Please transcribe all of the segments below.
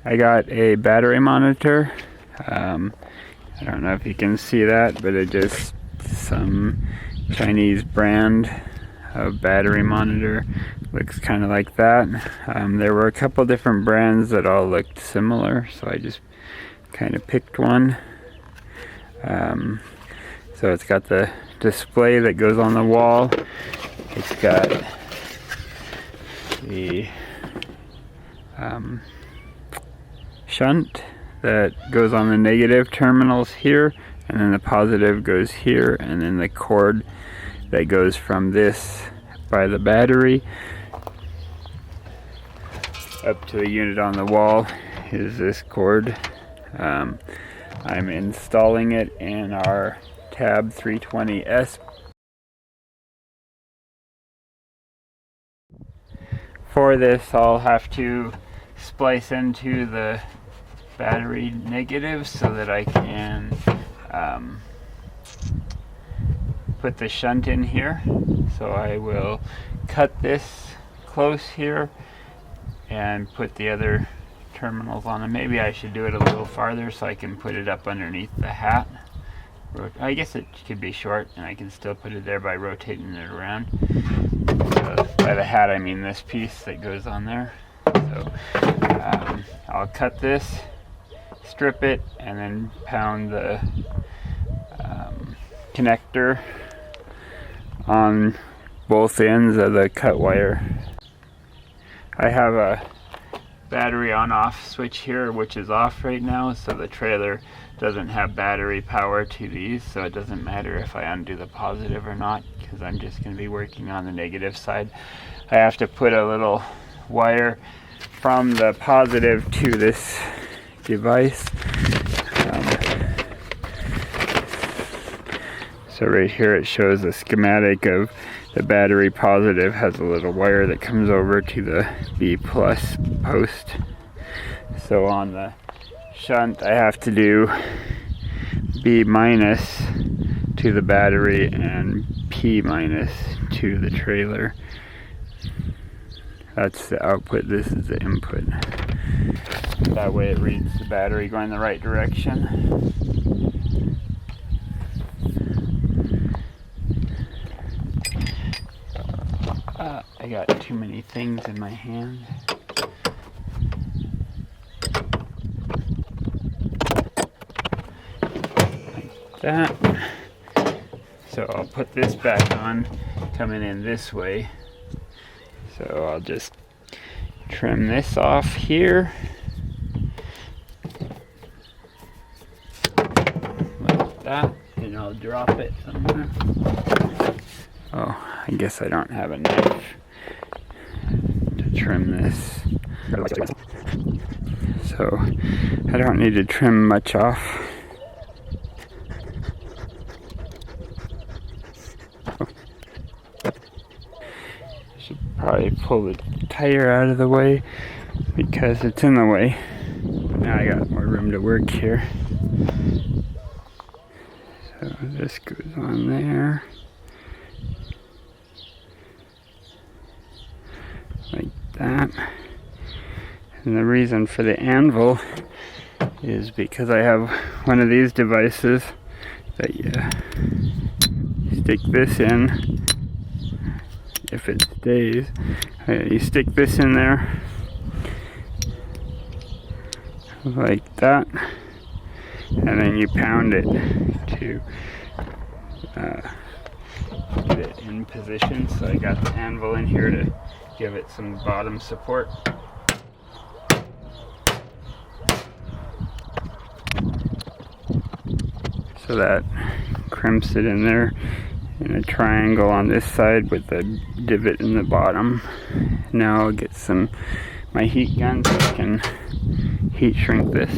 I got a battery monitor. I don't know if you can see that, but it just some Chinese brand of battery monitor. Looks kind of like that. There were a couple different brands that all looked similar, so I just kind of picked one. So it's got the display that goes on the wall. It's got the shunt that goes on the negative terminals here, and then the positive goes here, and then the cord that goes from this by the battery up to the unit on the wall is this cord. I'm installing it in our Tab 320S. For this, I'll have to splice into the battery negative so that I can put the shunt in here. So I will cut this close here and put the other terminals on it. Maybe I should do it a little farther so I can put it up underneath the hat. I guess it could be short and I can still put it there by rotating it around. So by the hat I mean this piece that goes on there. So I'll cut this, strip it, and then pound the connector on both ends of the cut wire. I have a battery on-off switch here, which is off right now, so the trailer doesn't have battery power to these, so it doesn't matter if I undo the positive or not, because I'm just going to be working on the negative side. I have to put a little wire from the positive to this device. So right here it shows a schematic of the battery positive has a little wire that comes over to the B plus post. So on the shunt I have to do B minus to the battery and P minus to the trailer. That's the output, this is the input. That way it reads the battery going the right direction. I got too many things in my hand. Like that. So I'll put this back on, coming in this way. So I'll just trim this off here. Like that. And I'll drop it somewhere. Oh, I guess I don't have a knife to trim this. So I don't need to trim much off. Should probably pull the tire out of the way because it's in the way. Now I got more room to work here. So this goes on there. Like that. And the reason for the anvil is because I have one of these devices that you stick this in. If it stays, you stick this in there like that, and then you pound it to get it in position. So I got the anvil in here to give it some bottom support. So that crimps it in there in a triangle on this side with a divot in the bottom. Now I'll get my heat gun so I can heat shrink this.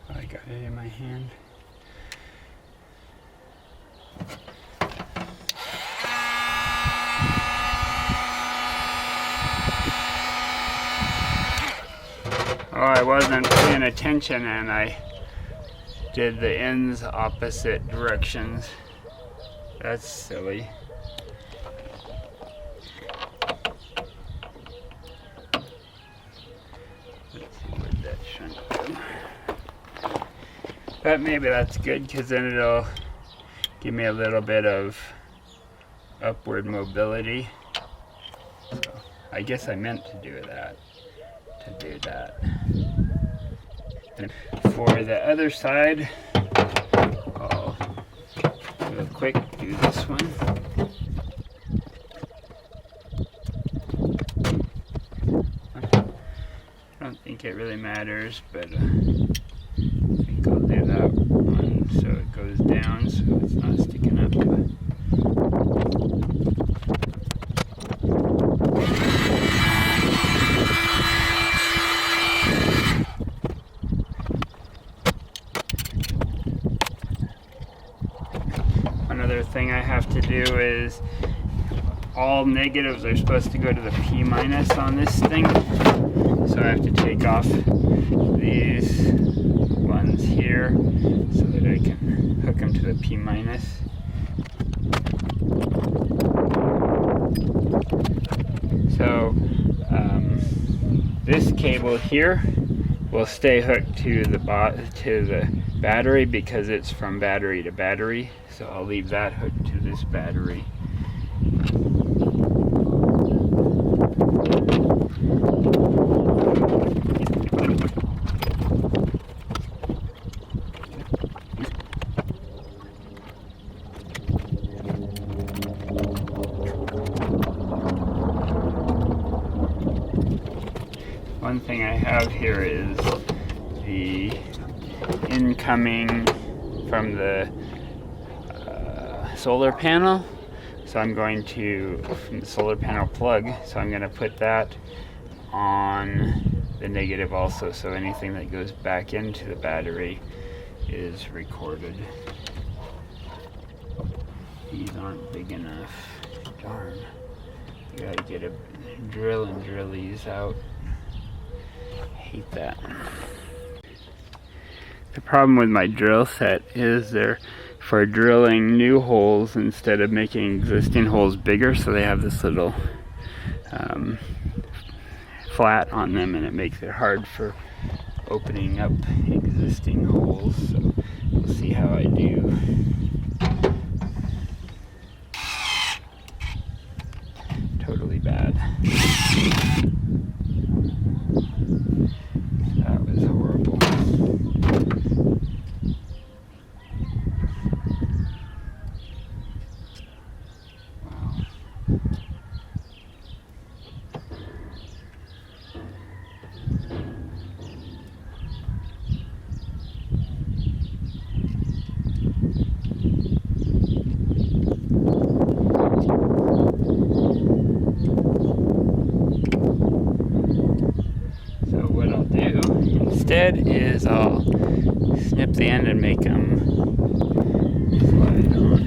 I got it in my hand. Oh, I wasn't paying attention and I did the ends opposite directions. That's silly. But maybe that's good because then it'll give me a little bit of upward mobility. So I guess I meant to do that. And for the other side, I'll real quick do this one. I don't think it really matters, but I think I'll do that one so it goes down so it's not sticking up to it. Another thing I have to do is all negatives are supposed to go to the P minus on this thing. So I have to take off these ones here so that I can hook them to the P minus. So this cable here will stay hooked to the battery because it's from battery to battery. So I'll leave that hooked to this battery. One thing I have here is the incoming from the solar panel. So I'm going to, from the solar panel plug, so I'm going to put that on the negative also, so anything that goes back into the battery is recorded. These aren't big enough. Darn. You gotta get a drill and drill these out. Hate that. The problem with my drill set is they're for drilling new holes instead of making existing holes bigger, so they have this little flat on them, and it makes it hard for opening up existing holes. So we'll see how I do. Totally bad. That was horrible. Instead is I'll snip the end and make them slide on.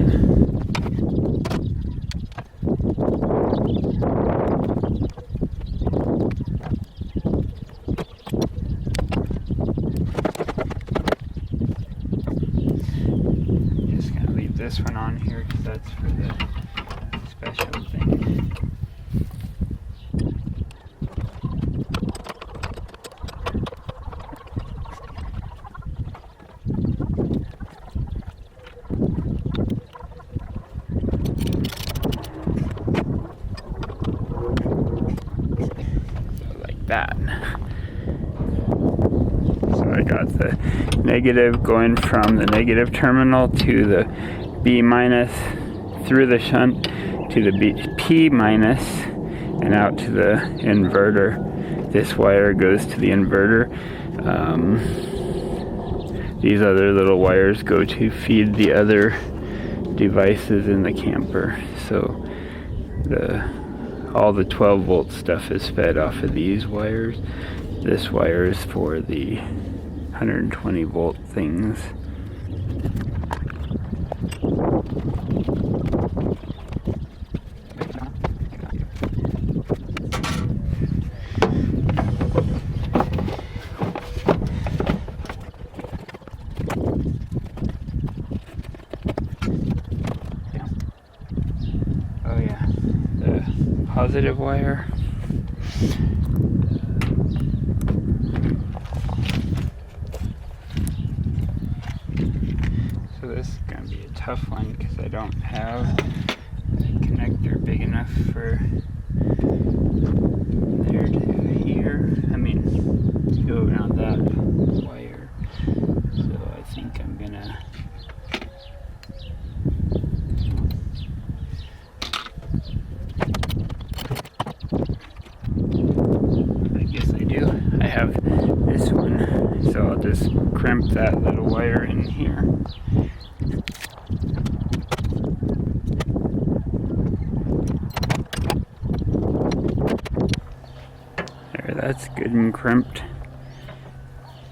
Just gonna leave this one on here because that's for the special thing. That. So I got the negative going from the negative terminal to the B minus through the shunt to the P minus and out to the inverter. This wire goes to the inverter. These other little wires go to feed the other devices in the camper. So all the 12 volt stuff is fed off of these wires. This wire is for the 120 volt things. Oh yeah, the positive wire. tough one because I don't have a connector big enough for there to here. I mean, to go around that wire. So I think I'm gonna I have this one, so I'll just crimp that little wire in here. There, that's good and crimped.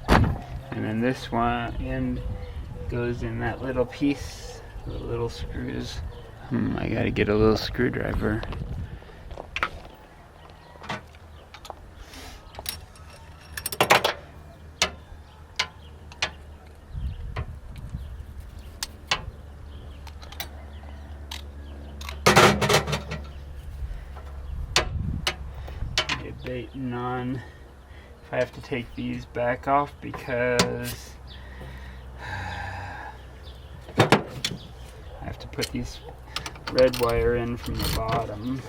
And then this one end goes in that little piece, the little screws. I gotta get a little screwdriver. Debating on if I have to take these back off because I have to put these red wire in from the bottom.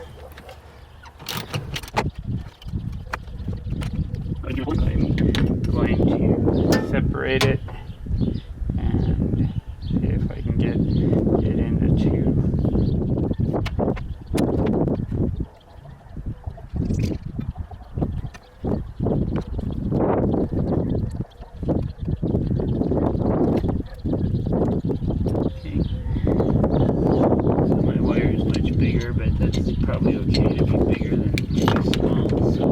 I'm going to separate it and see if I can get it into two. But that's probably okay to be bigger than too small. So.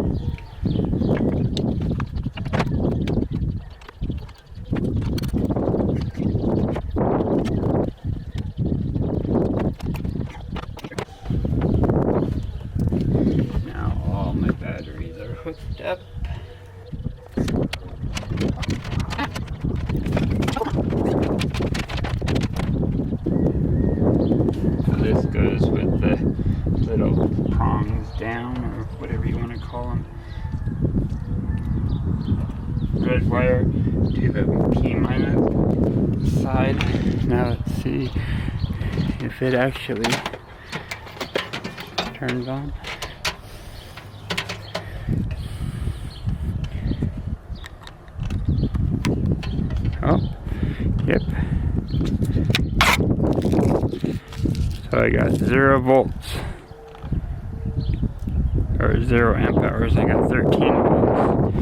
Now all my batteries are hooked up. So this goes with the little prongs down, or whatever you want to call them. Red wire to the P- side. Now let's see if it actually turns on. Oh, yep. So I got 0 volts. Or 0 amp hours. I got 13 volts.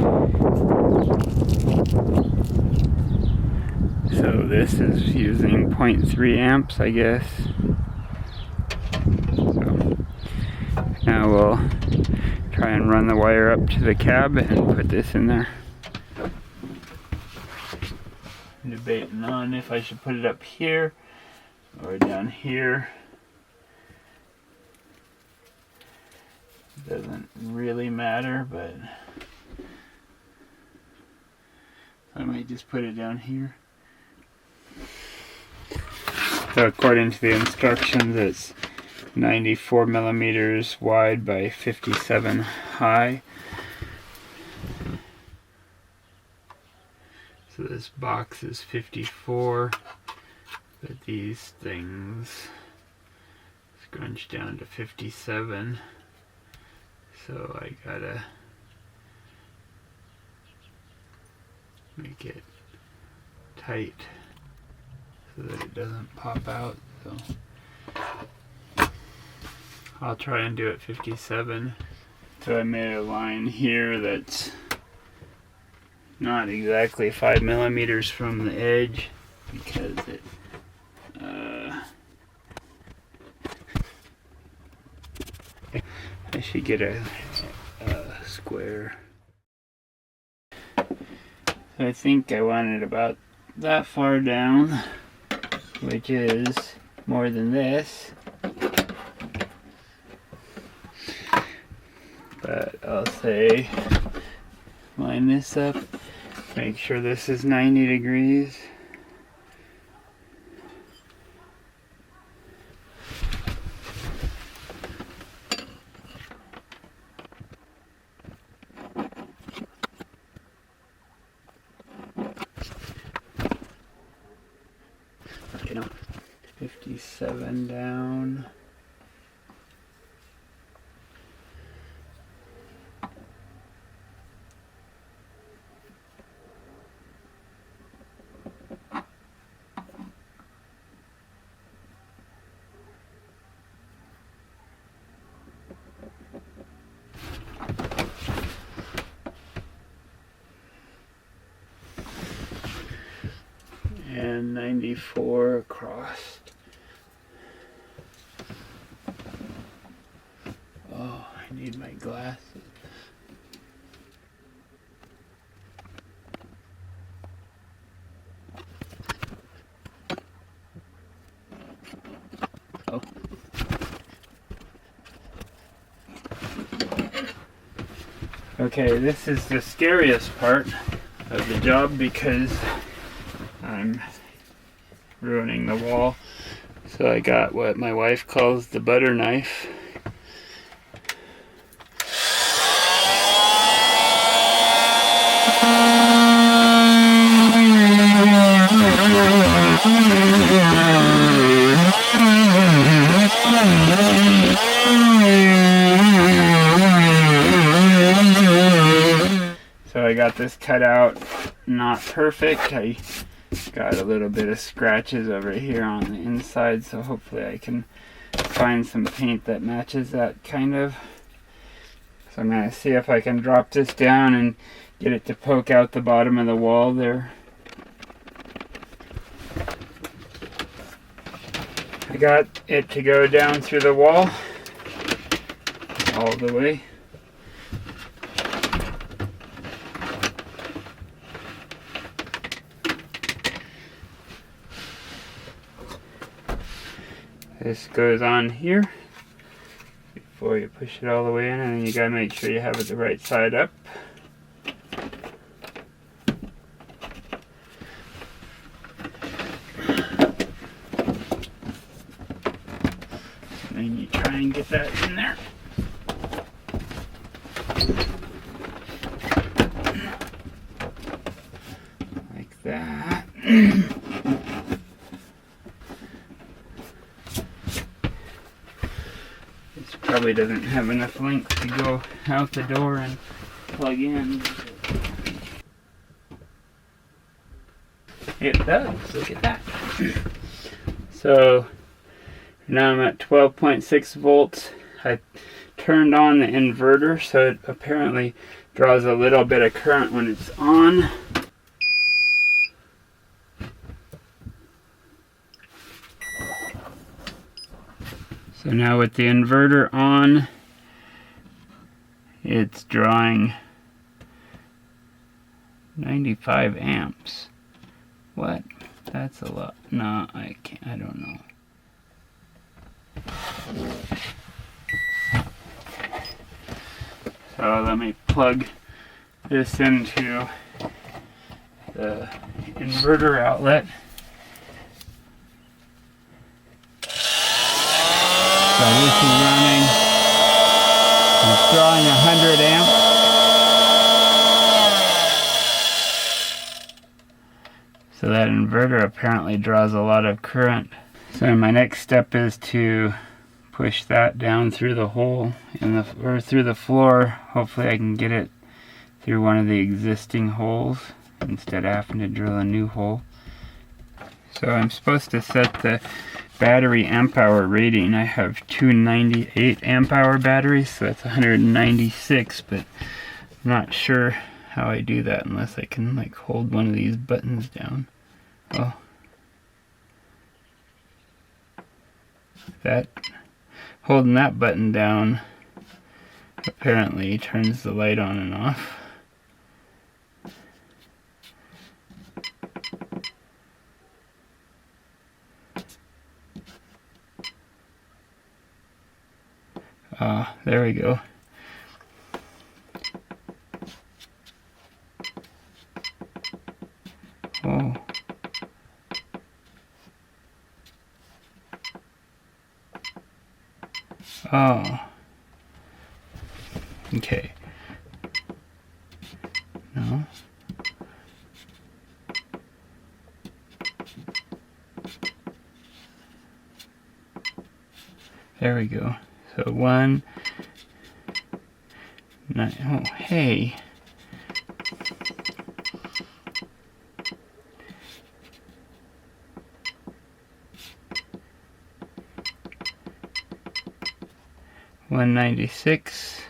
So this is using 0.3 amps, I guess. So now we'll try and run the wire up to the cab and put this in there. I'm debating on if I should put it up here or down here. Doesn't really matter, but I might just put it down here. So according to the instructions, it's 94 millimeters wide by 57 high. So this box is 54, but these things scrunch down to 57. So I gotta make it tight so that it doesn't pop out. So I'll try and do it 57. So I made a line here that's not exactly 5 millimeters from the edge because it I should get a square. I think I want it about that far down, which is more than this. But I'll say line this up, make sure this is 90 degrees. 7 down. And 94 across. Oh, I need my glasses. Oh. Okay, this is the scariest part of the job because I'm ruining the wall. So I got what my wife calls the butter knife. So I got this cut out, not perfect. I got a little bit of scratches over here on the inside, so hopefully I can find some paint that matches that kind of. So I'm going to see if I can drop this down and get it to poke out the bottom of the wall there. I got it to go down through the wall all the way. This goes on here before you push it all the way in, and then you gotta make sure you have it the right side up. And then you try and get that in there. Like that. Probably doesn't have enough length to go out the door and plug in. It does, look at that. So now I'm at 12.6 volts. I turned on the inverter, so it apparently draws a little bit of current when it's on. So now with the inverter on, it's drawing 95 amps. What? That's a lot. No, I can't. I don't know. So let me plug this into the inverter outlet. So this is running, it's drawing 100 amps. So that inverter apparently draws a lot of current. So my next step is to push that down through the hole in the, or through the floor. Hopefully I can get it through one of the existing holes instead of having to drill a new hole. So I'm supposed to set the battery amp hour rating. I have 298 amp hour batteries, so that's 196, but I'm not sure how I do that unless I can like hold one of these buttons down. Oh, that holding that button down apparently turns the light on and off. There we go. Oh. Oh. Okay. No. There we go. So 1, 9, oh, hey. $196.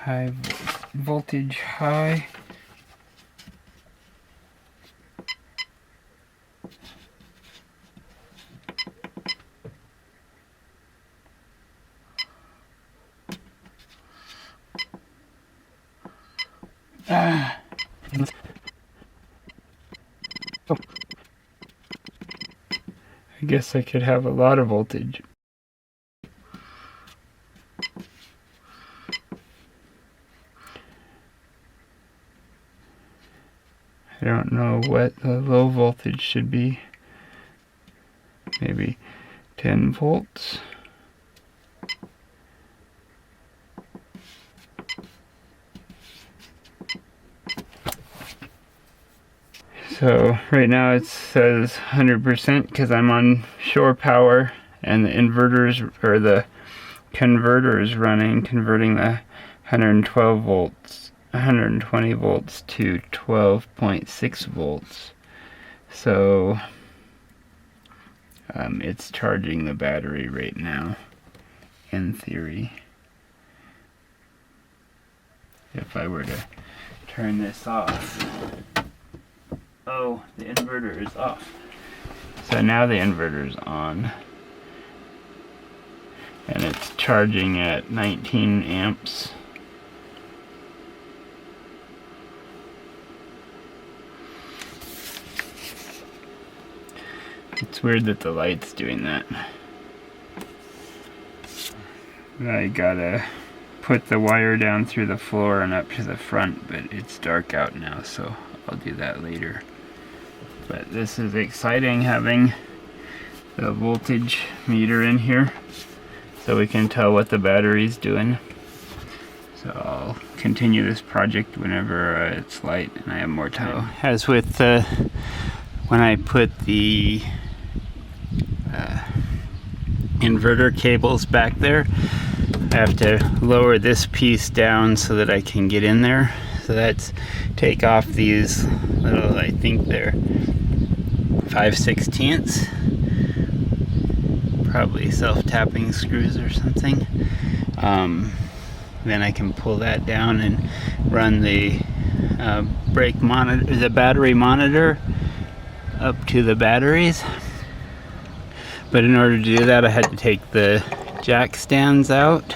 High voltage high. Oh. I guess I could have a lot of voltage. I don't know what the low voltage should be. Maybe 10 volts. So right now it says 100% because I'm on shore power and the inverters or the converter is running, converting the 120 volts to 12.6 volts. So it's charging the battery right now, in theory. If I were to turn this off, oh, the inverter is off. So now the inverter is on, and it's charging at 19 amps. It's weird that the light's doing that. I gotta put the wire down through the floor and up to the front, but it's dark out now, so I'll do that later. But this is exciting, having the voltage meter in here so we can tell what the battery's doing. So I'll continue this project whenever it's light and I have more time. As with when I put the inverter cables back there, I have to lower this piece down so that I can get in there. So that's take off these little, I think they're 5/16, probably self-tapping screws or something. Then I can pull that down and run the brake monitor, the battery monitor up to the batteries. But in order to do that, I had to take the jack stands out,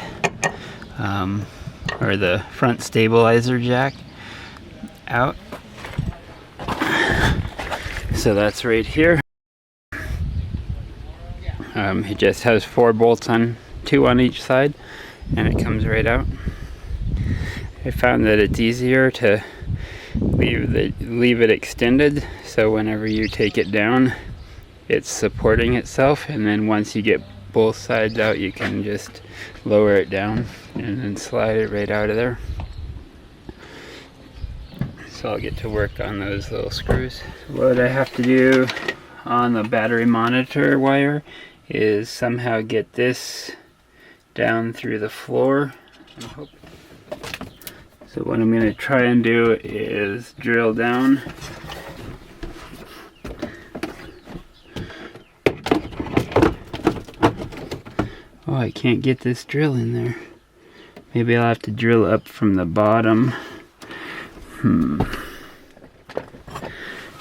or the front stabilizer jack out. So that's right here. It just has 4 bolts on, 2 on each side, and it comes right out. I found that it's easier to leave it extended, so whenever you take it down, it's supporting itself, and then once you get both sides out, you can just lower it down and then slide it right out of there. So I'll get to work on those little screws. What I have to do on the battery monitor wire is somehow get this down through the floor. So what I'm going to try and do is drill down. Oh, I can't get this drill in there. Maybe I'll have to drill up from the bottom.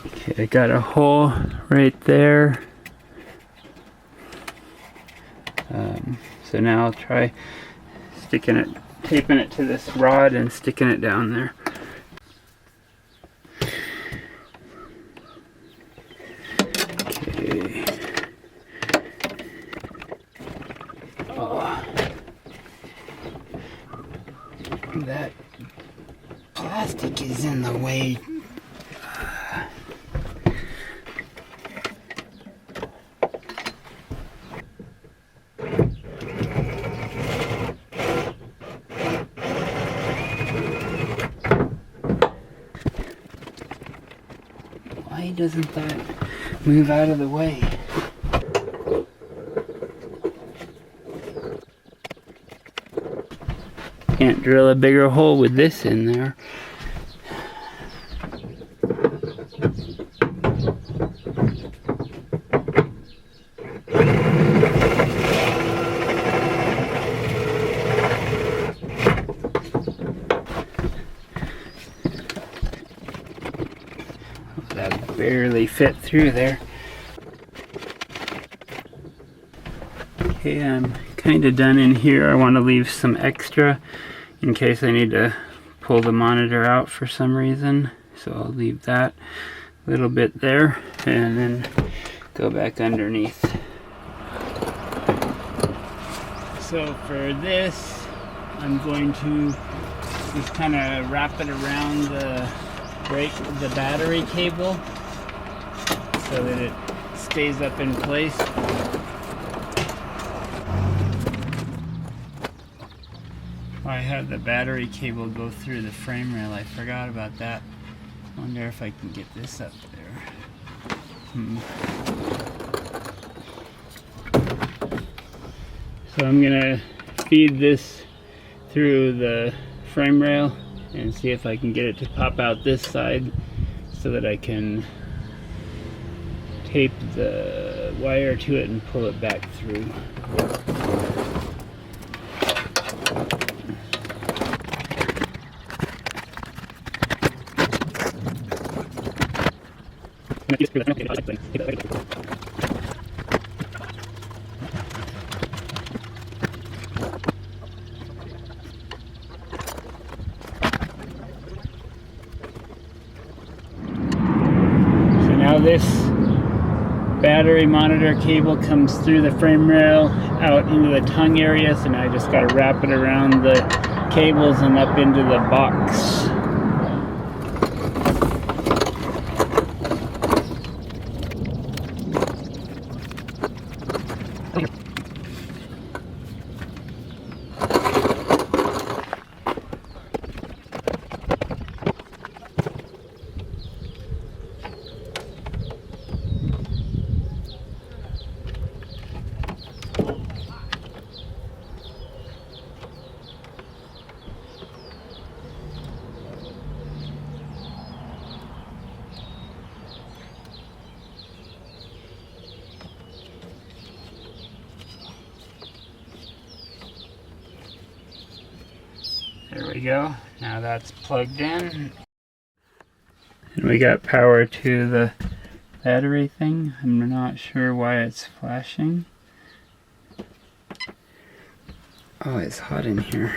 Okay, I got a hole right there. So now I'll try taping it to this rod and sticking it down there. Okay. Oh. That plastic is in the way. Why doesn't that move out of the way? Can't drill a bigger hole with this in there. That barely fit through there. Okay, I'm kind of done in here. I want to leave some extra in case I need to pull the monitor out for some reason. So I'll leave that little bit there and then go back underneath. So for this, I'm going to just kind of wrap it around the battery cable so that it stays up in place. I had the battery cable go through the frame rail. I forgot about that. Wonder if I can get this up there. So I'm gonna feed this through the frame rail and see if I can get it to pop out this side so that I can tape the wire to it and pull it back through. So now this battery monitor cable comes through the frame rail out into the tongue area, so now I just got to wrap it around the cables and up into the box. There we go. Now that's plugged in. And we got power to the battery thing. I'm not sure why it's flashing. Oh, it's hot in here.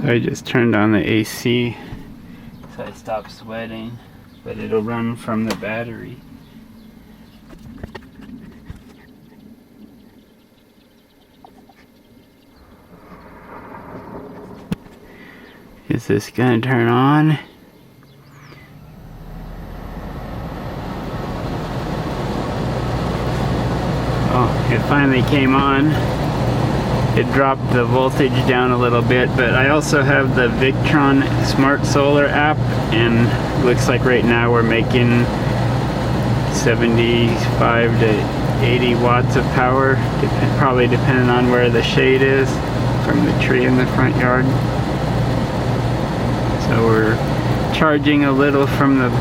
So I just turned on the AC so I stop sweating, but it'll run from the battery. Is this gonna turn on? Oh, it finally came on. It dropped the voltage down a little bit, but I also have the Victron Smart Solar app, and looks like right now we're making 75 to 80 watts of power, probably depending on where the shade is from the tree in the front yard. So we're charging a little from the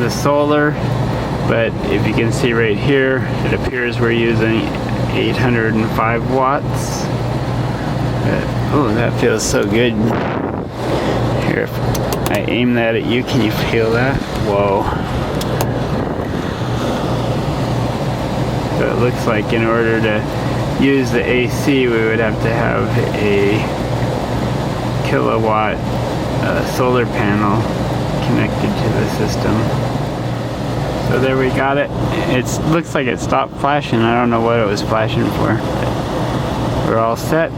solar. But if you can see right here, it appears we're using 805 watts. But, oh, that feels so good. Here, if I aim that at you, can you feel that? Whoa. So it looks like in order to use the AC, we would have to have a kilowatt solar panel connected to the system. So there we got it. It looks like it stopped flashing. I don't know what it was flashing for. We're all set.